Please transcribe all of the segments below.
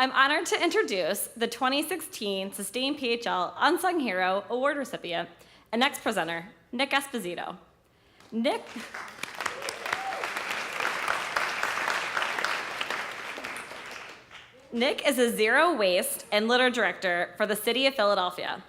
I'm honored to introduce the 2016 SustainPHL Unsung Hero Award recipient and next presenter, Nic Esposito. Nic is a zero waste and litter director for the City of Philadelphia.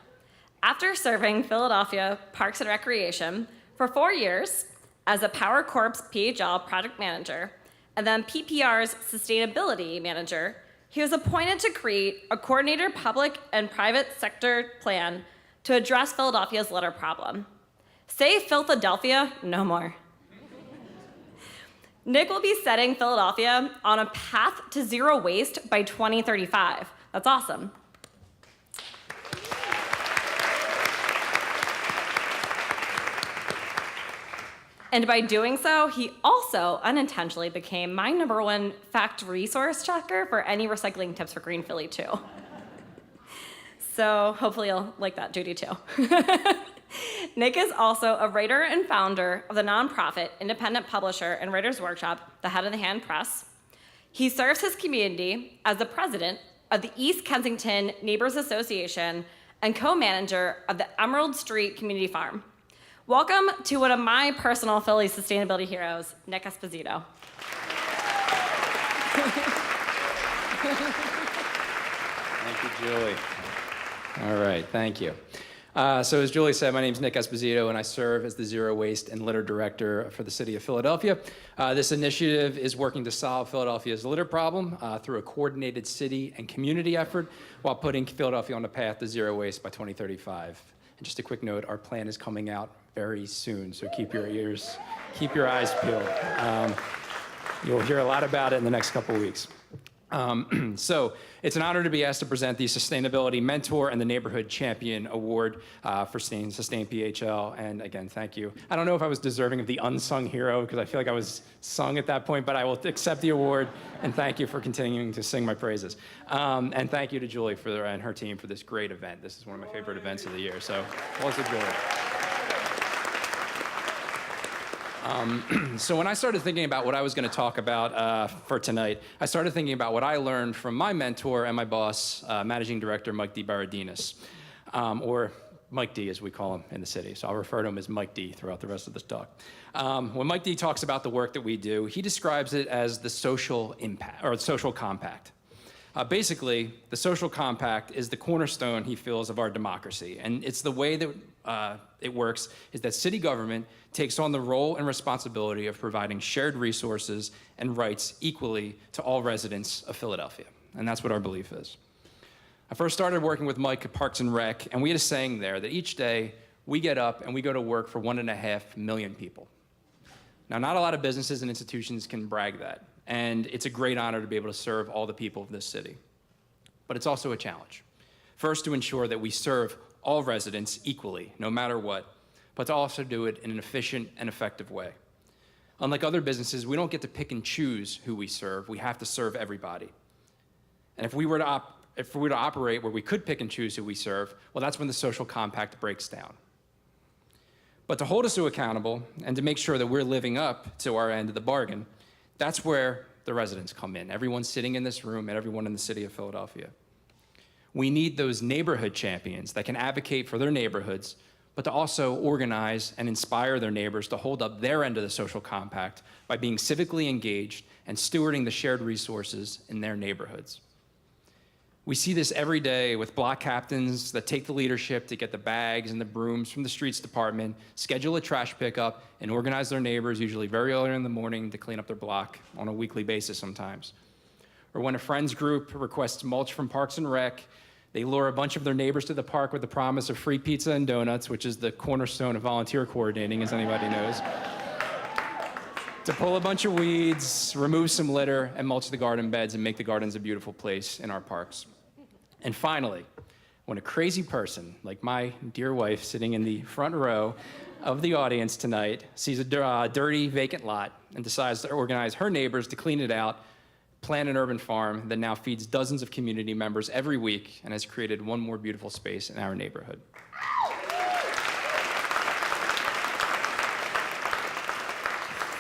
After serving Philadelphia Parks and Recreation for 4 years as a Power Corps PHL project manager and then PPR's sustainability manager, he was appointed to create a coordinated public and private sector plan to address Philadelphia's litter problem. Say Philadelphia, no more. Nic will be setting Philadelphia on a path to zero waste by 2035. That's awesome. And by doing so, he also unintentionally became my #1 fact resource checker for any recycling tips for Green Philly too. So hopefully you'll like that duty too. Nic is also a writer and founder of the nonprofit independent publisher and writers workshop, The Head of the Hand Press. He serves his community as the president of the East Kensington Neighbors Association and co-manager of the Emerald Street Community Farm. Welcome to one of my personal Philly sustainability heroes, Nic Esposito. Thank you, Julie. All right, thank you. So as Julie said, my name is Nic Esposito, and I serve as the Zero Waste and Litter Director for the City of Philadelphia. This initiative is working to solve Philadelphia's litter problem through a coordinated city and community effort while putting Philadelphia on the path to zero waste by 2035. And just a quick note, our plan is coming out very soon, so keep your eyes peeled. You'll hear a lot about it in the next couple of weeks. So it's an honor to be asked to present the Sustainability Mentor and the Neighborhood Champion Award for SustainPHL. And again, thank you. I don't know if I was deserving of the unsung hero because I feel like I was sung at that point, but I will accept the award and thank you for continuing to sing my praises. And thank you to Julie and her team for this great event. This is one of my favorite events of the year, so also Julie. So when I started thinking about what I was going to talk about for tonight, I started thinking about what I learned from my mentor and my boss, Managing Director Mike D. Baradinas, or Mike D as we call him in the city. So I'll refer to him as Mike D throughout the rest of this talk. When Mike D talks about the work that we do, he describes it as the social impact, or the social compact. Basically, the social compact is the cornerstone, he feels, of our democracy. And it's the way that it works is that city government takes on the role and responsibility of providing shared resources and rights equally to all residents of Philadelphia. And that's what our belief is. I first started working with Mike at Parks and Rec, and we had a saying there that each day we get up and we go to work for 1.5 million people. Now, not a lot of businesses and institutions can brag that. And it's a great honor to be able to serve all the people of this city. But it's also a challenge. First, to ensure that we serve all residents equally, no matter what, but to also do it in an efficient and effective way. Unlike other businesses, we don't get to pick and choose who we serve. We have to serve everybody. And if we were to operate where we could pick and choose who we serve, well, that's when the social compact breaks down. But to hold us accountable and to make sure that we're living up to our end of the bargain, that's where the residents come in, everyone sitting in this room and everyone in the city of Philadelphia. We need those neighborhood champions that can advocate for their neighborhoods, but to also organize and inspire their neighbors to hold up their end of the social compact by being civically engaged and stewarding the shared resources in their neighborhoods. We see this every day with block captains that take the leadership to get the bags and the brooms from the streets department, schedule a trash pickup, and organize their neighbors, usually very early in the morning, to clean up their block on a weekly basis sometimes. Or when a friends group requests mulch from Parks and Rec, they lure a bunch of their neighbors to the park with the promise of free pizza and donuts, which is the cornerstone of volunteer coordinating, as anybody knows, to pull a bunch of weeds, remove some litter, and mulch the garden beds and make the gardens a beautiful place in our parks. And finally, when a crazy person, like my dear wife sitting in the front row of the audience tonight, sees a dirty, vacant lot and decides to organize her neighbors to clean it out, plant an urban farm that now feeds dozens of community members every week and has created one more beautiful space in our neighborhood.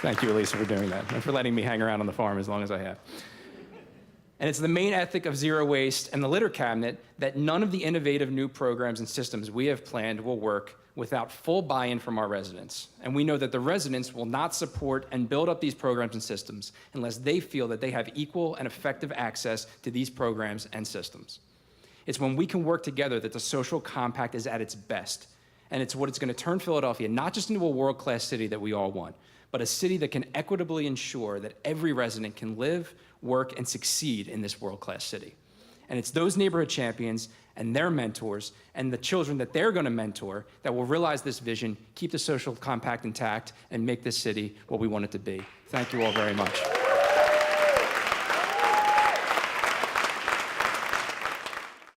Thank you, Elisa, for doing that and for letting me hang around on the farm as long as I have. And it's the main ethic of zero waste and the litter cabinet that none of the innovative new programs and systems we have planned will work without full buy-in from our residents. And we know that the residents will not support and build up these programs and systems unless they feel that they have equal and effective access to these programs and systems. It's when we can work together that the social compact is at its best. And it's what it's going to turn Philadelphia not just into a world-class city that we all want, but a city that can equitably ensure that every resident can live, work, and succeed in this world-class city. And it's those neighborhood champions and their mentors and the children that they're going to mentor that will realize this vision, keep the social compact intact, and make this city what we want it to be. Thank you all very much.